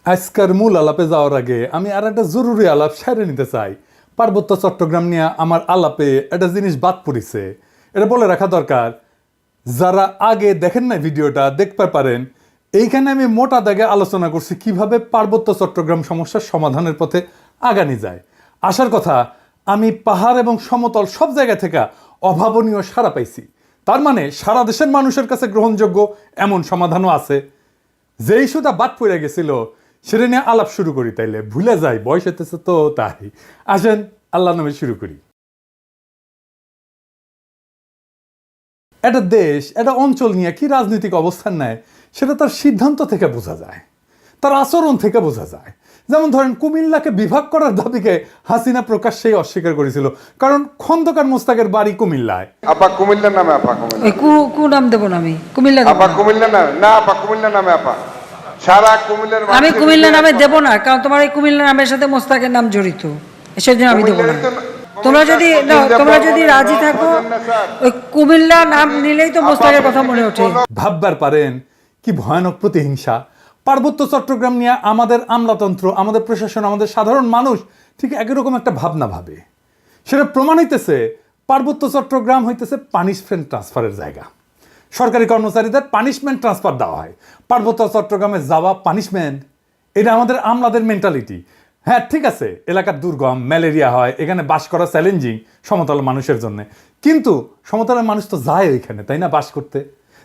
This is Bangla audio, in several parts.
আজকের মূল আলাপে যাওয়ার আগে আমি আর একটা জরুরি আলাপ সেরে নিতে চাই। পার্বত্য চট্টগ্রাম নিয়ে আমার আলাপে একটা জিনিস বাদ পড়েছে, এটা বলে রাখা দরকার। যারা আগে দেখেন না ভিডিওটা দেখতে পারেন, এইখানে আমি মোটা দাগে আলোচনা করছি কিভাবে পার্বত্য চট্টগ্রাম সমস্যার সমাধানের পথে আগানি যায়। আসার কথা, আমি পাহাড় এবং সমতল সব জায়গা থেকে অভাবনীয় সাড়া পাইছি। তার মানে সারা দেশের মানুষের কাছে গ্রহণযোগ্য এমন সমাধানও আছে। যে ইস্যুটা বাদ পড়ে গেছিল সেটা নিয়ে আলাপ শুরু করি, তাইলে ভুলে যাই, বয়স হতেছে তো তাই। আসেন আল্লাহ নামে শুরু করি। একটা দেশ একটা অঞ্চল নিয়ে কি রাজনৈতিক অবস্থান নেয় সেটা তার সিদ্ধান্ত থেকে বোঝা যায়, তার আচরণ থেকে বোঝা যায়। যেমন ধরেন, কুমিল্লাকে বিভাগ করার দাবিকে হাসিনা প্রকাশ্যেই অস্বীকার করেছিল, কারণ খন্দকার মোস্তাকের বাড়ি কুমিল্লায়। আপা কুমিল্লার নামে আপা কুমিল্লা কু নাম দেব না আমি কুমিল্লা আপা কুমিল্লা না না আপা কুমিল্লা নামে আপা সারা কুমিল্লার আমি কুমিল্লা নামে দেব না, কারণ তোমার এই কুমিল্লা নামের সাথে মোস্তাকের নাম জড়িত, সেজন্য আমি দেব না। তোমরা যদি রাজি থাকো, ওই কুমিল্লা নাম নিলেই তো মোস্তাকের কথা মনে ওঠে। ভাববার পারেন কি ভয়ানক প্রতিহিংসা। পার্বত্য চট্টগ্রাম নিয়ে আমাদের আমলাতন্ত্র, আমাদের প্রশাসন, আমাদের সাধারণ মানুষ ঠিক একই রকম একটা ভাবনা ভাবে। সেটা প্রমাণ হইতেছে পার্বত্য চট্টগ্রাম হইতেছে পানিশমেন্ট ট্রান্সফারের জায়গা। সরকারি কর্মচারীদের পানিশমেন্ট ট্রান্সফার দেওয়া হয়, পার্বত্য চট্টগ্রামে যাওয়া পানিশমেন্ট। এটা আমাদের আমলাদের মেন্টালিটি। হ্যাঁ ঠিক আছে, এলাকার দুর্গম, ম্যালেরিয়া হয়, এখানে বাস করা চ্যালেঞ্জিং সমতলের মানুষের জন্য, কিন্তু সমতলের মানুষ তো যায় ওইখানে, তাই না, বাস করতে।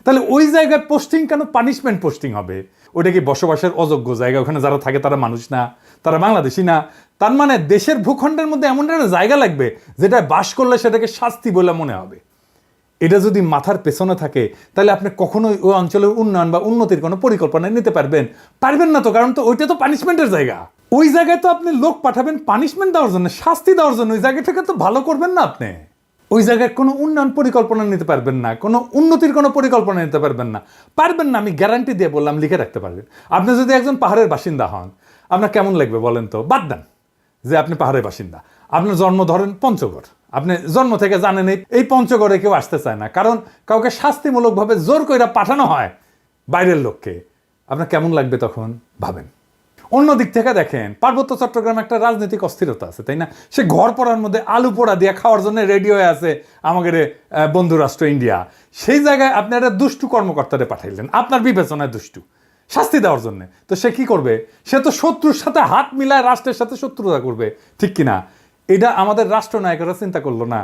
তাহলে ওই জায়গায় পোস্টিং কেন পানিশমেন্ট পোস্টিং হবে? ওটা কি বসবাসের অযোগ্য জায়গা? ওখানে যারা থাকে তারা মানুষ না, তারা বাংলাদেশি না? তার মানে দেশের ভূখণ্ডের মধ্যে এমন একটা জায়গা লাগবে যেটা বাস করলে সেটাকে শাস্তি বলে মনে হবে। এটা যদি মাথার পেছনে থাকে তাহলে আপনি কখনোই ওই অঞ্চলের উন্নয়ন বা উন্নতির কোনো পরিকল্পনা নিতে পারবেন না তো, কারণ তো ওইটা তো পানিশমেন্টের জায়গা। ওই জায়গায় তো আপনি লোক পাঠাবেন পানিশমেন্ট দেওয়ার জন্য, শাস্তি দেওয়ার জন্য। ওই জায়গা থেকে তো ভালো করবেন না আপনি। ওই জায়গায় কোনো উন্নয়ন পরিকল্পনা নিতে পারবেন না, কোনো উন্নতির কোনো পরিকল্পনা নিতে পারবেন না। আমি গ্যারান্টি দিয়ে বললাম, লিখে রাখতে পারবেন। আপনি যদি একজন পাহাড়ের বাসিন্দা হন, আপনার কেমন লাগবে বলেন তো? বাদ দেন যে আপনি পাহাড়ের বাসিন্দা, আপনার জন্ম ধরেন পঞ্চগড়, আপনি জন্ম থেকে জানেন এই পঞ্চগড়ে কেউ আসতে চায় না, কারণ কাউকে শাস্তিমূলকভাবে জোর করে পাঠানো হয় বাইরের লোককে। আপনার কেমন লাগবে তখন ভাবেন। অন্য দিক থেকে দেখেন, পার্বত্য চট্টগ্রামে একটা রাজনৈতিক অস্থিরতা আছে, তাই না? সে ঘর পড়ার মধ্যে আলু পোড়া দিয়ে খাওয়ার জন্য রেডি হয়ে আছে আমাদের বন্ধু রাষ্ট্র ইন্ডিয়া। সেই জায়গায় আপনি একটা দুষ্টু কর্মকর্তারে পাঠাইলেন, আপনার বিবেচনায় দুষ্টু, শাস্তি দেওয়ার জন্য। তো সে কি করবে? সে তো শত্রুর সাথে হাত মিলায় রাষ্ট্রের সাথে শত্রুতা করবে, ঠিক কিনা? এটা আমাদের রাষ্ট্রনায়করা চিন্তা করলো না,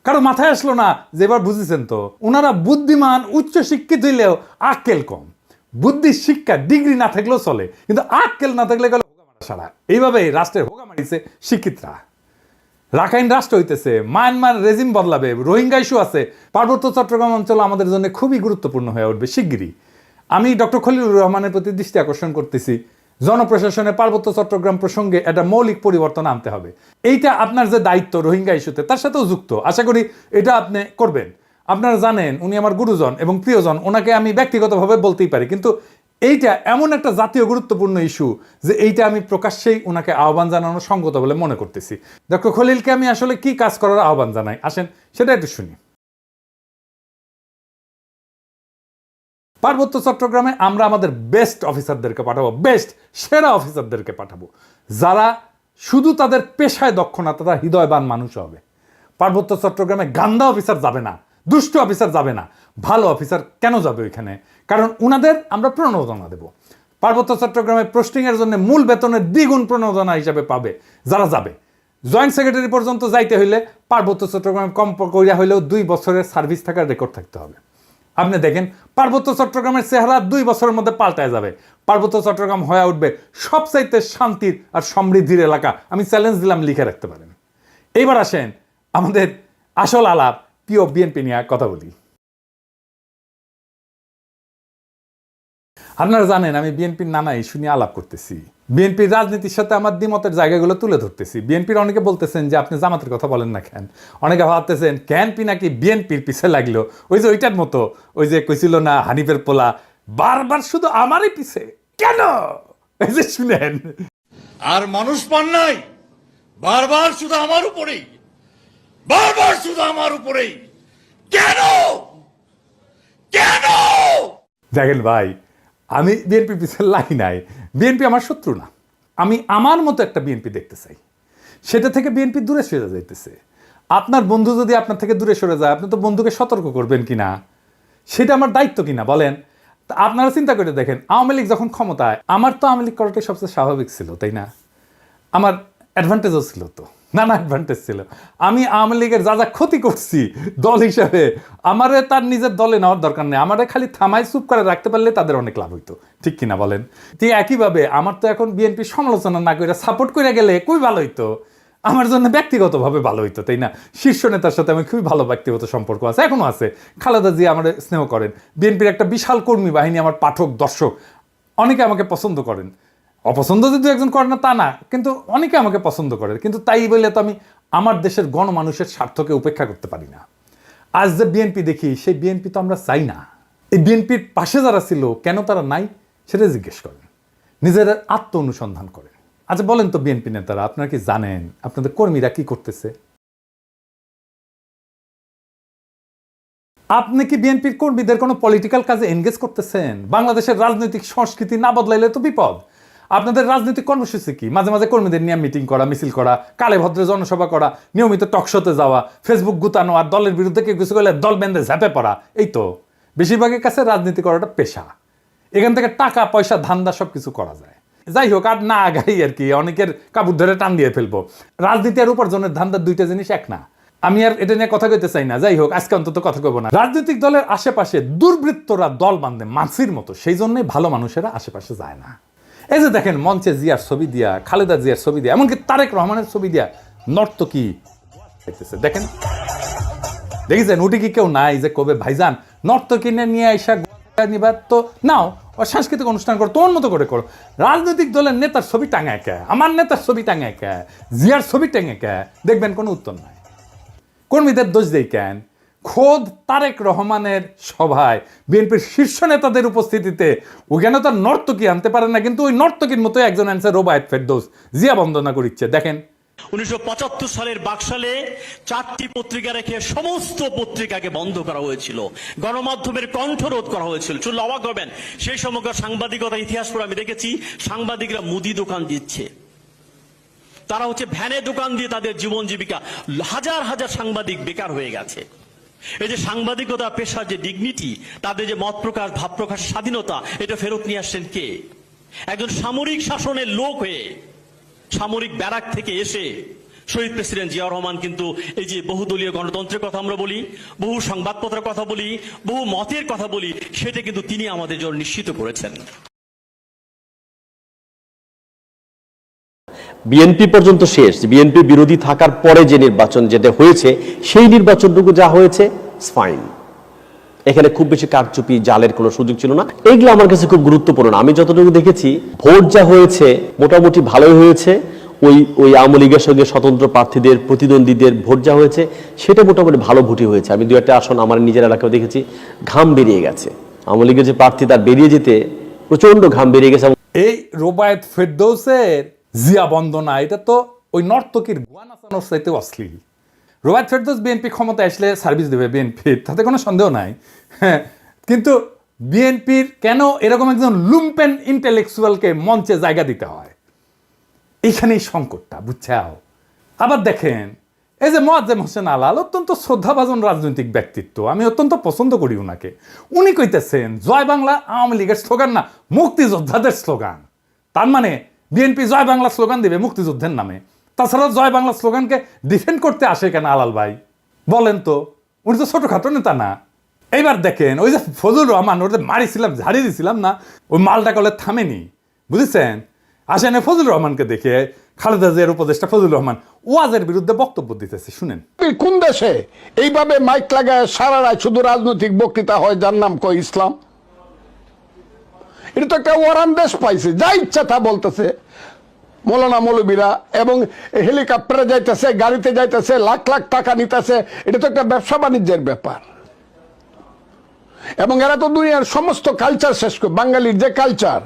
কারো মাথায় আসলো না যে এবার বুঝেছেন তো, ওনারা বুদ্ধিমান, উচ্চ শিক্ষিত হইলেও আক্কেল কম। বুদ্ধি, শিক্ষা, ডিগ্রি না থাকলেও চলে, কিন্তু আক্কেল না থাকলে গেল সারা। এইভাবে রাষ্ট্রের হোগা মারিছে শিক্ষিতরা। রাখাইন রাষ্ট্র হইতেছে, মায়ানমার রেজিম বদলাবে, রোহিঙ্গা ইস্যু আছে। পার্বত্য চট্টগ্রাম অঞ্চল আমাদের জন্য খুবই গুরুত্বপূর্ণ হয়ে উঠবে শিগগিরই। আমি ডক্টর খলিলুর রহমানের প্রতি দৃষ্টি আকর্ষণ করতেছি, জনপ্রশাসনে পার্বত্য চট্টগ্রাম প্রসঙ্গে একটা মৌলিক পরিবর্তন আনতে হবে। এইটা আপনার যে দায়িত্ব রোহিঙ্গা ইস্যুতে, তার সাথেও যুক্ত। আশা করি এটা আপনি করবেন। আপনারা জানেন উনি আমার গুরুজন এবং প্রিয়জন, ওনাকে আমি ব্যক্তিগতভাবে বলতেই পারি, কিন্তু এইটা এমন একটা জাতীয় গুরুত্বপূর্ণ ইস্যু যে এইটা আমি প্রকাশ্যেই ওনাকে আহ্বান জানানো সঙ্গত বলে মনে করতেছি। ডক্টর খলিলকে আমি আসলে কি কাজ করার আহ্বান জানাই, আসেন সেটা একটু শুনি। পার্বত্য চট্টগ্রামে আমরা আমাদের বেস্ট অফিসারদেরকে পাঠাবো, বেস্ট সেরা অফিসারদেরকে পাঠাবো, যারা শুধু তাদের পেশায় দক্ষ না, তারা হৃদয়বান মানুষ হবে। পার্বত্য চট্টগ্রামে গান্দা অফিসার যাবে না, দুষ্ট অফিসার যাবে না, ভালো অফিসার কেন যাবে ওইখানে? কারণ উনাদের আমরা প্রণোদনা দেব। পার্বত্য চট্টগ্রামে পোস্টিংয়ের জন্য মূল বেতনের দ্বিগুণ প্রণোদনা হিসাবে পাবে যারা যাবে। জয়েন্ট সেক্রেটারি পর্যন্ত যাইতে হইলে পার্বত্য চট্টগ্রামে কম করিয়া হইলেও 2 বছরের সার্ভিস থাকার রেকর্ড থাকতে হবে। আপনি দেখেন পার্বত্য চট্টগ্রামের চেহারা 2 বছরের মধ্যে পাল্টায় যাবে। পার্বত্য চট্টগ্রাম হয়ে উঠবে সবচাইতে শান্তির আর সমৃদ্ধির এলাকা। আমি চ্যালেঞ্জ দিলাম, লিখে রাখতে পারেন। এইবার আসেন আমাদের আসল আলাপ, প্রিয় বিএনপি নিয়ে কথা বলি। আপনারা জানেন আমি বিএনপির নানা ইস্যু নিয়ে আলাপ করতেছি, বিএনপির রাজনীতির সাথে আমার দ্বিমতের জায়গাগুলো তুলে ধরতেছি। বিএনপির অনেকে বলতেছেন যে আপনি জামাতের কথা বলেন না কেন, অনেকে ভাবতেছেন ক্যানপি নাকি বিএনপির পিছে লাগলো, ওই যে ওইটার মতো, ওই যে কইছিল না হানিফের পোলা, বারবার শুধু আমারই পিছে কেন? এই যে শুনেন, আর মানুষ পান নাই, বারবার শুধু আমার উপরেই, বারবার শুধু আমার উপরেই কেন কেন? দেখেন ভাই, আমি বিএনপির পিছনে লাগি নাই, বিএনপি আমার শত্রু না। আমি আমার মতো একটা বিএনপি দেখতে চাই, সেটা থেকে বিএনপি দূরে সরে যাইতেছে। আপনার বন্ধু যদি আপনার থেকে দূরে সরে যায়, আপনি তো বন্ধুকে সতর্ক করবেন কিনা, সেটা আমার দায়িত্ব কিনা বলেন। তা আপনারা চিন্তা করে দেখেন, আওয়ামী লীগ যখন ক্ষমতায়, আমার তো আওয়ামী লীগ করাটাই সবচেয়ে স্বাভাবিক ছিল, তাই না? আমার অ্যাডভান্টেজও ছিল, তো নানা অ্যাডভান্টেজ ছিল। আমি আওয়ামী লীগের যা যা ক্ষতি করছি দল হিসেবে, আমারে তার নিজের দলে নেওয়ার দরকার নেই, আমারে খালি থামাই চুপ করে রাখতে পারলে তাদের অনেক লাভ হইতো, ঠিক কিনা বলেন? ঠিক একইভাবে আমার তো এখন বিএনপি সমালোচনা না করে সাপোর্ট করে গেলে খুবই ভালো হইতো, আমার জন্য ব্যক্তিগতভাবে ভালো হইতো, তাই না? শীর্ষ নেতার সাথে আমি খুবই ভালো ব্যক্তিগত সম্পর্ক আছে, এখনো আছে। খালেদা জিয়া আমার স্নেহ করেন, বিএনপির একটা বিশাল কর্মী বাহিনী, আমার পাঠক দর্শক অনেকে আমাকে পছন্দ করেন। অপছন্দ যদি একজন করে না তা না, কিন্তু অনেকে আমাকে পছন্দ করে। কিন্তু তাই বলে তো আমি আমার দেশের গণমানুষের স্বার্থকে উপেক্ষা করতে পারি না। আজ যে বিএনপি দেখি, সেই বিএনপি তো আমরা চাই না। এই বিএনপির পাশে যারা ছিল, কেন তারা নাই সেটা জিজ্ঞেস করেন, নিজের আত্ম অনুসন্ধান করেন। আচ্ছা বলেন তো বিএনপি নেতারা, আপনারা কি জানেন আপনাদের কর্মীরা কি করতেছে? আপনি কি বিএনপির কর্মীদের কোনো পলিটিক্যাল কাজে এনগেজ করতেছেন? বাংলাদেশের রাজনৈতিক সংস্কৃতি না বদলাইলে তো বিপদ। আপনাদের রাজনৈতিক কর্মসূচি কি? মাঝে মাঝে কর্মীদের নিয়ে মিটিং করা, মিছিল করা, কালে ভদ্রে জনসভা করা, নিয়মিত টকশোতে যাওয়া, ফেসবুক গুতানো, আর দলের বিরুদ্ধে কেউ কিছু করলে দল বেঁধে ঝাঁপে পড়া। এই তো বেশিরভাগের কাছে রাজনীতি করাটা পেশা। এখান থেকে টাকা পয়সা ধান্দা সব কিছু করা যায়। যাই হোক, আর না আগাই আর কি, অনেকের কাপড় ধরে টান দিয়ে ফেলবো। রাজনীতি আর উপার্জনের ধান্দার দুইটা জিনিস এক না। আমি আর এটা নিয়ে কথা কইতে চাই না। যাই হোক, আজকে অন্তত কথা কইব না। রাজনৈতিক দলের আশেপাশে দুর্বৃত্তরা দল বাঁধে মাছির মতো, সেই জন্যই ভালো মানুষেরা আশেপাশে যায় না। এই যে দেখেন, মঞ্চে জিয়ার ছবি দিয়া, খালেদা জিয়ার ছবি দিয়া, এমনকি তারেক রহমানের ছবি দিয়া নর্তকী দেখতেছে। দেখেন, দেখেছেন? উঠে কি কেউ নাই যে কবে ভাইজান নর্তকী নিয়ে আইসা নিবার তো নাও, সাংস্কৃতিক অনুষ্ঠান করো, তোমার মতো করে করো। রাজনৈতিক দলের নেতার ছবি টাঙায় কে, আমার নেতার ছবি টাঙায় কে, জিয়ার ছবি টাঙায় কে, দেখবেন কোনো উত্তর নাই। কর্মীদের দোষ দেই কেন? খোদ তারেক রহমানের সভায় বিএনপির শীর্ষ নেতাদের উপস্থিতিতে ওখানে তো নর্তকী আনতে পারে না, কিন্তু ওই নর্তকীর মতো একজন আনছে রোবায়েত ফেরদৌস, জিয়া বন্দনা করিচ্ছে। দেখেন, 1975 সালের বাকশালে 4টি পত্রিকা রেখে সমস্ত পত্রিকাকে বন্ধ করা হয়েছিল, গণমাধ্যমের কণ্ঠরোধ করা হয়েছিল। শুনলে অবাক হবেন, সেই সময়কার সাংবাদিকতা ইতিহাস পড়ে আমি দেখেছি সাংবাদিকরা মুদি দোকান দিচ্ছে, তারা হচ্ছে ভ্যানে দোকান দিয়ে তাদের জীবন জীবিকা। হাজার হাজার সাংবাদিক বেকার হয়ে গেছে। এই যে সাংবাদিকতা পেশার যে ডিগনিটি, তাদের যে মত প্রকাশ ভাব প্রকাশের স্বাধীনতা, এটা ফেরত নিয়ে আসছেন কে? একজন সামরিক শাসনের লোক হয়ে, সামরিক ব্যারাক থেকে এসে শহীদ প্রেসিডেন্ট জিয়াউর রহমান কিন্তু এই যে বহুদলীয় গণতন্ত্রের কথা আমরা বলি, বহু সংবাদপত্রের কথা বলি, বহু মতের কথা বলি, সেটা কিন্তু তিনি আমাদের জন্য নিশ্চিত করেছেন। বিএনপি পর্যন্ত শেষ, বিএনপি বিরোধী থাকার পরে যে নির্বাচন যেটা হয়েছে, সেই নির্বাচনটুকু যা হয়েছে ফাইন। এখানে খুব বেশি কারচুপি জালের কোনো সুযোগ ছিল না। এগুলো আমার কাছে খুব গুরুত্বপূর্ণ। আমি যতটুকু দেখেছি, ভোট যা হয়েছে মোটামুটি ভালোই হয়েছে। ওই আওয়ামী লীগের সঙ্গে স্বতন্ত্র প্রার্থীদের, প্রতিদ্বন্দ্বীদের ভোট যা হয়েছে, সেটা মোটামুটি ভালো ভোটই হয়েছে। আমি দু একটা আসন আমার নিজের এলাকায় দেখেছি, ঘাম বেরিয়ে গেছে। আওয়ামী লীগের যে প্রার্থী, তার বেরিয়ে যেতে প্রচন্ড ঘাম বেরিয়ে গেছে। এই রোবায়েত ফেরদৌসের জিয়া বন্দনা, এটা তো ওই নর্তকীর গোয়া নাচানোর চাইতে অশ্লীল। রোবায়েত ফেরদৌস বিএনপি ক্ষমতায় আসলে সার্ভিস দেবে বিএনপির, তাতে কোনো সন্দেহ নাই। হ্যাঁ, কিন্তু বিএনপির কেন এরকম একজন লুম্পেন ইন্টেলেকচুয়ালকে মঞ্চে জায়গা দিতে হয়, এইখানেই সংকটটা, বুঝছাও? আবার দেখেন, এই যে মোয়াজ্জেম হোসেন আলাল, অত্যন্ত শ্রদ্ধাভাজন রাজনৈতিক ব্যক্তিত্ব, আমি অত্যন্ত পছন্দ করি উনাকে। উনি কইতেছেন জয় বাংলা আওয়ামী লীগের স্লোগান না, মুক্তিযোদ্ধাদের স্লোগান। তার মানে বিএনপি জয় বাংলা স্লোগান দিবে মুক্তিযুদ্ধের নামে। তাছাড়া জয় বাংলা স্লোগানকে ডিফেন্ড করতে আসে কেন আলাল ভাই? বলেন তো, উনি তো ছোটখাটো নেতা না। এইবার দেখেন, ওই যে ফজলুর রহমান, ওর যে মারিছিলাম, ঝাড়িয়ে দিছিলাম না, ওই মালটা কলে থামেনি, বুঝেছেন? আসেন ফজলুর রহমানকে দেখে, খালেদা জিয়ার উপদেষ্টা ফজলুর রহমান ওয়াজের বিরুদ্ধে বক্তব্য দিতেছে, শুনেন। কোন দেশে এইভাবে মাইক লাগায় সারা রাত শুধু রাজনৈতিক বক্তৃতা হয়, যার নাম কয় ইসলাম? এটা তো একটা ওয়ারান দেশ পাইছে, যা ইচ্ছা তা বলতেছে মৌলানা মৌলবীরা, এবং হেলিকপ্টারে যাইতেছে, গাড়িতে যাইতেছে, লাখ লাখ টাকা নিতেছে। এটা তো একটা ব্যবসা বাণিজ্যের ব্যাপার। এবং এরা তো দুনিয়ার সমস্ত কালচার শেষ করে, বাঙালির যে কালচার,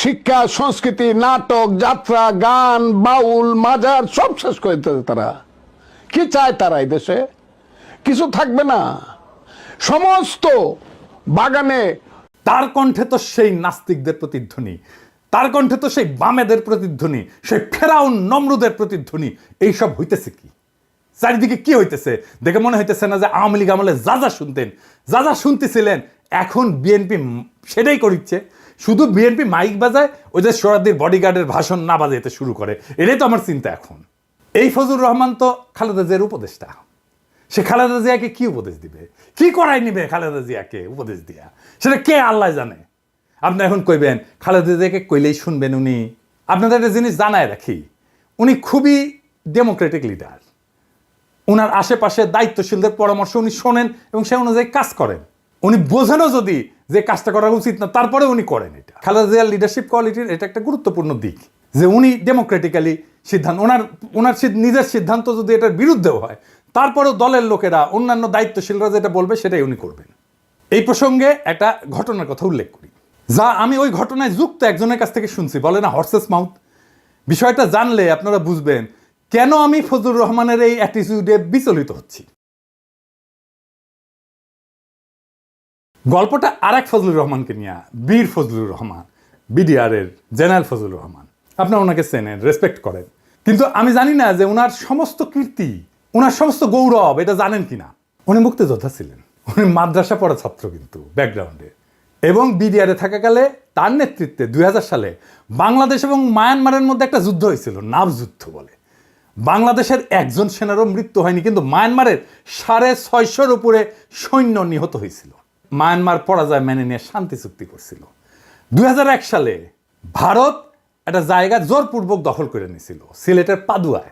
শিক্ষা, সংস্কৃতি, নাটক, যাত্রা, গান, বাউল, মাজার সব শেষ করে দিতেছে তারা। কি চায় তারা? এই দেশে কিছু থাকবে না। সমস্ত বাগানে তার কণ্ঠে তো সেই নাস্তিকদের প্রতিধ্বনি, তার কণ্ঠে তো সেই বামেদের প্রতিধ্বনি, সেই ফেরাউন নমরুদের প্রতিধ্বনি। এইসব হইতেছে কি চারিদিকে, কি হইতেছে? দেখে মনে হইতেছে না যে আওয়ামী লীগ আমলে যা যা শুনতেন, যা যা শুনতেছিলেন, এখন বিএনপি সেটাই করিচ্ছে। শুধু বিএনপি মাইক বাজায়, ওই যে সোহরাওয়ার্দীর বডিগার্ডের ভাষণ না বাজাইতে শুরু করে। এটাই তো আমার চিন্তা এখন। এই ফজলুর রহমান তো খালেদা জিয়ার উপদেষ্টা, সে খালেদা জিয়াকে কি উপদেশ দিবে, কি করাই নিবে খালেদা জিয়াকে উপদেশ দিয়া, সেটা কে আল্লাহ জানে। আপনি এখন কইবেন খালেদা জিয়াকে কইলেই শুনবেন উনি? আপনাদের একটা জিনিস জানায় রাখি, উনি খুবই ডেমোক্রেটিক লিডার। ওনার আশেপাশে দায়িত্বশীলদের পরামর্শ উনি শোনেন এবং সে অনুযায়ী কাজ করেন। উনি বোঝেনও যদি যে কাজটা করা উচিত না, তারপরে উনি করেন। এটা খালেদা জিয়ার লিডারশিপ কোয়ালিটির এটা একটা গুরুত্বপূর্ণ দিক, যে উনি ডেমোক্রেটিক্যালি সিদ্ধান্ত, ওনার নিজের সিদ্ধান্ত যদি এটার বিরুদ্ধেও হয়, তারপরেও দলের লোকেরা, অন্যান্য দায়িত্বশীলরা যেটা বলবে সেটাই উনি করবেন। এই প্রসঙ্গে একটা ঘটনার কথা উল্লেখ করি, যা আমি ওই ঘটনায় যুক্ত একজনের কাছ থেকে শুনছি। বলে না হর্সেস মাউথ। বিষয়টা জানলে আপনারা বুঝবেন কেন আমি ফজলুর রহমানের এই অ্যাটিটিউডে বিচলিত হচ্ছি। গল্পটা আর এক ফজলুর রহমানকে নিয়ে, বীর ফজলুর রহমান, বিডিআর এর জেনারেল ফজলুর রহমান। আপনারা ওনাকে চেনেন, রেসপেক্ট করেন, কিন্তু আমি জানি না যে ওনার সমস্ত কীর্তি, ওনার সমস্ত গৌরব এটা জানেন কিনা। উনি মুক্তিযোদ্ধা ছিলেন, উনি মাদ্রাসা পড়া ছাত্র কিন্তু ব্যাকগ্রাউন্ডে, এবং বিডিআরে থাকাকালে তার নেতৃত্বে 2000 সালে বাংলাদেশ এবং মায়ানমারের মধ্যে একটা যুদ্ধ হয়েছিল, নাভ যুদ্ধ বলে। বাংলাদেশের একজন সেনারও মৃত্যু হয়নি, কিন্তু মায়ানমারের 650-র উপরে সৈন্য নিহত হয়েছিল। মায়ানমার পরাজয় মেনে নিয়ে শান্তি চুক্তি করছিল। 2001 সালে ভারত একটা জায়গা জোরপূর্বক দখল করে নিয়েছিল, সিলেটের পাদুয়ায়।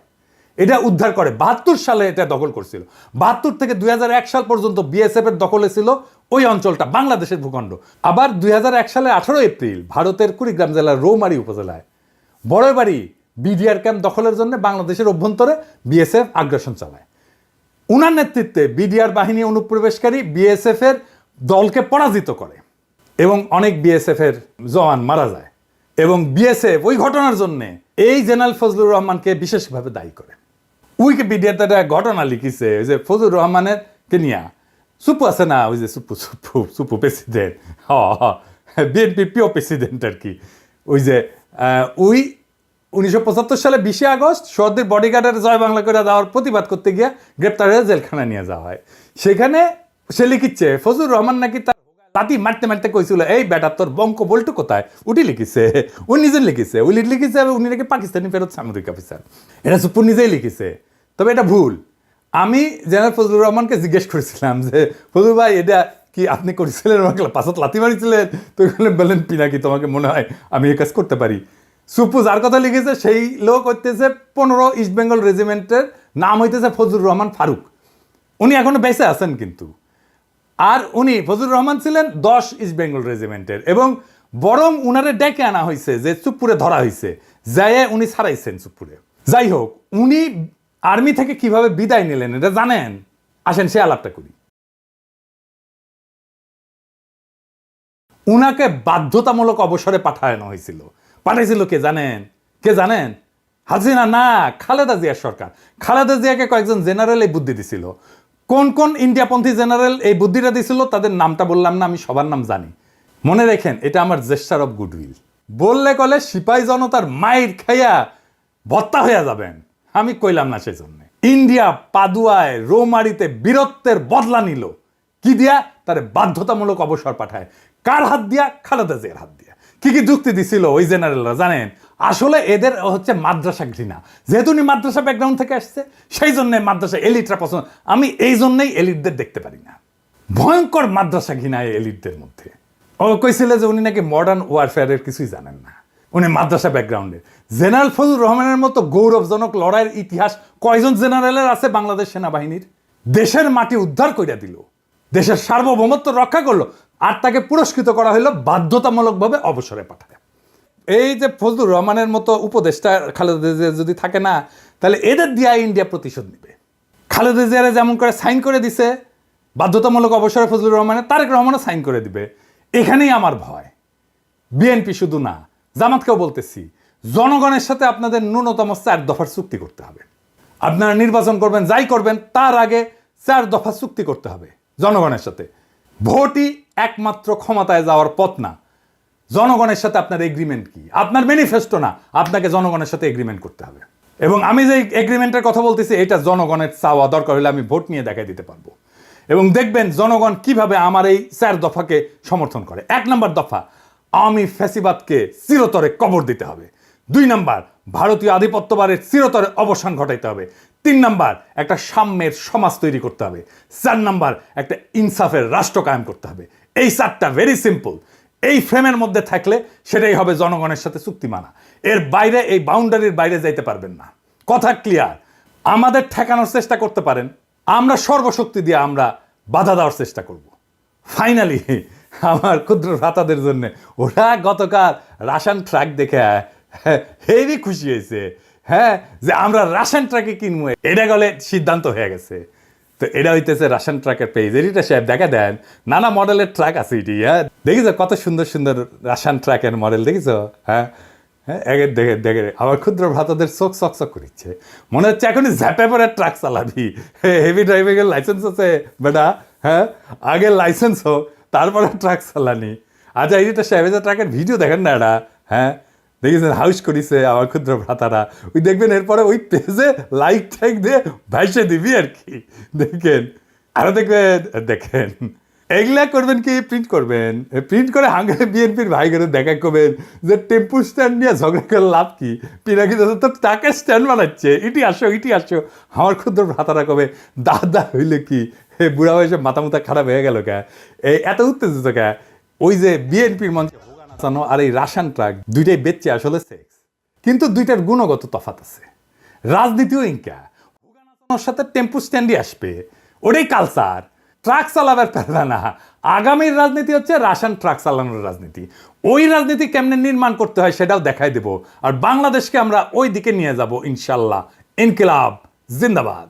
এটা উদ্ধার করে 72 সালে এটা দখল করছিল। 72 থেকে 2001 সাল পর্যন্ত বিএসএফ এর দখলে ছিল ওই অঞ্চলটা, বাংলাদেশের ভূখণ্ড। আবার 2001 সালে 18 এপ্রিল ভারতের কুড়িগ্রাম জেলার রৌমারী উপজেলায় বড়বাড়ি বিডিআর ক্যাম্প দখলের জন্য বাংলাদেশের অভ্যন্তরে বিএসএফ আগ্রাসন চালায়। উনার নেতৃত্বে বিডিআর বাহিনী অনুপ্রবেশকারী বিএসএফ এর দলকে পরাজিত করে এবং অনেক বিএসএফ এর জওয়ান মারা যায়। এবং বিএসএফ ওই ঘটনার জন্য এই জেনারেল ফজলুর রহমানকে বিশেষভাবে দায়ী করে। উইকিপিডিয়াতে একটা ঘটনা লিখিছে, ওই যে ফজলুর রহমানের কে নিয়া, সুপু আছে না, ওই যে সুপু প্রেসিডেন্ট, বিএনপি পিও প্রেসিডেন্ট আর কি, ওই যে 1975 সালে 20 আগস্ট সোহরাওয়ার্দীর বডিগার্ডের জয় বাংলা করে দেওয়ার প্রতিবাদ করতে গিয়ে গ্রেপ্তার হয়ে জেলখানায় নিয়ে যাওয়া হয়। সেখানে সে লিখিচ্ছে ফজলুর রহমান নাকি তার লাঠি মারতে মারতে কইছিল, এই বেটা তোর বঙ্ক বল্টু কোথায়, উঠি লিখিছে, ও নিজে লিখিছে, উনি লিখিছে উনি নাকি পাকিস্তানি ফেরত সামরিক অফিসার। এটা সুপুর নিজেই লিখিছে, তবে এটা ভুল। আমি জেনারেল ফজলুর রহমানকে জিজ্ঞেস করেছিলাম যে ফজলুর ভাই এটা কি আপনি করেছিলেন, আমাকে পাঁচত লাথি মারিছিলেন? তো এখানে বললেন পিনাকি তোমাকে মনে হয় আমি এই কাজ করতে পারি। সুপু যার কথা লিখেছে সেই লোক হইতেছে 15 ইস্ট বেঙ্গল রেজিমেন্টের নাম হইতেছে ফজলুর রহমান ফারুক। উনি এখনো বেঁচে আছেন কিন্তু। আর উনি ফজলুর রহমান ছিলেন 10 ইস্ট বেঙ্গল রেজিমেন্টের, এবং বরং উনারে ডেকে আনা হয়েছে যে চুপপুরে ধরা হয়েছে, যাইয়ে উনি ছাড়াইছেন চুপপুরে। যাই হোক, উনি আর্মি থেকে কিভাবে বিদায় নিলেন এটা জানেন? আসেন সে আলাপটা করি। উনাকে বাধ্যতামূলক অবসরে পাঠানো হয়েছিল। পাঠাইছিল কে জানেন? কে জানেন? হাসিনা না, খালেদা জিয়ার সরকার। খালেদা জিয়াকে কয়েকজন জেনারেল এই বুদ্ধি দিছিল। কোন কোন ইন্ডিয়াপন্থী জেনারেল এই বুদ্ধিটা দিছিল তাদের নামটা বললাম না, আমি সবার নাম জানি। মনে রেখেন, এটা আমার জেস্টার অফ গুডউইল। বললে কলে সিপাহী জনতার মাইর খাইয়া ভত্তা হইয়া যাবেন, আমি কইলাম না সেই জন্য। ইন্ডিয়া পাদুয়ায় রৌমারিতে বীরত্বের বদলা নিল কি দিয়া? তারে বাধ্যতামূলক অবসর পাঠায়। কার হাত দিয়া? খালেদা জিয়ার হাত দিয়া। কি কি যুক্তি দিছিল ওই জেনারেলরা জানেন? আসলে এদের হচ্ছে মাদ্রাসা ঘৃণা। যেহেতু উনি মাদ্রাসা ব্যাকগ্রাউন্ড থেকে আসছে, সেই জন্য মাদ্রাসা এলিটরা পছন্দ। আমি এই জন্যই এলিটদের দেখতে পারি না। ভয়ঙ্কর মাদ্রাসা ঘৃণা এই এলিটদের মধ্যে। ও কইছিল যে উনি নাকি মডার্ন ওয়ারফেয়ারের কিছুই জানেন না, উনি মাদ্রাসা ব্যাকগ্রাউন্ডের। জেনারেল ফজলুর রহমানের মতো গৌরবজনক লড়াইয়ের ইতিহাস কয়জন জেনারেলের আছে বাংলাদেশ সেনাবাহিনীর? দেশের মাটি উদ্ধার কইরা দিল, দেশের সার্বভৌমত্ব রক্ষা করলো, আর তাকে পুরস্কৃত করা হলো বাধ্যতামূলকভাবে অবসরে পাঠায়। এই যে ফজলুর রহমানের মতো উপদেষ্টা খালেদা জিয়া যদি থাকে না, তাহলে এদের দিয়া ইন্ডিয়া প্রতিশোধ নেবে। খালেদা জিয়ারে যেমন করে সাইন করে দিছে বাধ্যতামূলক অবসরে ফজলুর রহমানের, তারেক রহমানও সাইন করে দিবে। এখানেই আমার ভয়। বিএনপি শুধু না, জামাতকেও বলতেছি, জনগণের সাথে আপনাদের ন্যূনতম 4 দফার চুক্তি করতে হবে। আপনারা নির্বাচন করবেন, যাই করবেন, তার আগে 4 দফা চুক্তি করতে হবে জনগণের সাথে। ভোটই একমাত্র ক্ষমতায় যাওয়ার পথ না। জনগণের সাথে আপনার এগ্রিমেন্ট কি? আপনার ম্যানিফেস্টো না, আপনাকে জনগণের সাথে এগ্রিমেন্ট করতে হবে। এবং আমি যে এগ্রিমেন্টের কথা বলতেছি এটা জনগণের চাওয়া, দরকার হলে আমি ভোট নিয়ে দেখাই দিতে পারবো। এবং দেখবেন জনগণ কিভাবে আমার এই 4 দফাকে সমর্থন করে। 1 নম্বর দফা, আওয়ামী ফ্যাসিবাদকে চিরতরে কবর দিতে হবে। 2 নম্বর, ভারতীয় আধিপত্যবাদের চিরতরে অবসান ঘটাইতে হবে। 3 নম্বর, একটা সাম্যের সমাজ তৈরি করতে হবে। 4 নম্বর, একটা ইনসাফের রাষ্ট্র কায়েম করতে হবে। এই 4টা ভেরি সিম্পল। এই ফ্রেমের মধ্যে থাকলে সেটাই হবে জনগণের সাথে চুক্তি মানা। এর বাইরে, এই বাউন্ডারির বাইরে যাইতে পারবেন না। কথা ক্লিয়ার? আমাদের ঠেকানোর চেষ্টা করতে পারেন, আমরা সর্বশক্তি দিয়ে আমরা বাধা দেওয়ার চেষ্টা করব। ফাইনালি আমার ক্ষুদ্র ভ্রাতাদের জন্য ওরা গতকাল রাশন ট্রাক দেখে হেভি খুশি হয়েছে, হ্যাঁ, যে আমরা রাশন ট্রাকে কিনবো। এটা গেলে সিদ্ধান্ত হয়ে গেছে। তো এটা হইতেছে রাশন ট্রাকের পেজ। এটা সাহেব দেখা দেন, নানা মডেলের ট্রাক আছে এটি। হ্যাঁ, দেখিছো কত সুন্দর সুন্দর রাশন ট্রাকের মডেল দেখিছো? হ্যাঁ হ্যাঁ, দেখে দেখে আমার ক্ষুদ্র ভ্রাতাদের চোখ চকচক করিচ্ছে। মনে হচ্ছে এখনই ঝ্যাপে পরে ট্রাক চালাবি। হেভি ড্রাইভিং এর লাইসেন্স আছে বেটা, হ্যাঁ, আগে লাইসেন্স হোক তারপরে ট্রাক চালানি। আচ্ছা, এটা সাহেবের ট্রাকের ভিডিও দেখেন না এটা? হ্যাঁ, দেখেছেন হাউস করিছে আমার ক্ষুদ্র ভ্রাতারা। ওই দেখবেন এরপরে ওই পেজে লাইক টাইক দিয়ে ভাইসে দিবি আর কি। দেখেন আরো দেখবেন, দেখেন এগুলা করবেন কি, প্রিন্ট করবেন। প্রিন্ট করে হাঙ্গারে বিএনপির ভাই করে দেখা করবেন যে টেম্পু স্ট্যান্ড নিয়ে ঝগড়া করে লাভ কি, পিনাকি দাদা তো টাকা স্ট্যান্ড বানাচ্ছে, ইটি আসো ইটি আসো। আমার ক্ষুদ্র ভ্রাতারা কবে দাদা হইলে কি বুড়া বয়সে মাথা মুথা খারাপ হয়ে গেল কে, এই এত উত্তেজিত কে? ওই যে বিএনপির মঞ্চে হোগা নাচানো আর এই রাশন ট্রাক দুইটাই বেচছে আসলে সেক্স, কিন্তু দুইটার গুণগত তফাৎ আছে। রাজনীতিও ইনকা হোগা নাচানোর সাথে টেম্পু স্ট্যান্ডই আসবে, ওটাই কালচার। ট্রাক চালাবার পারবে না। আগামীর রাজনীতি হচ্ছে রাশন ট্রাক চালানোর রাজনীতি। ওই রাজনীতি কেমনে নির্মাণ করতে হয় সেটাও দেখাই দেব। আর বাংলাদেশকে আমরা ওই দিকে নিয়ে যাব ইনশাল্লাহ। ইনকিলাব জিন্দাবাদ।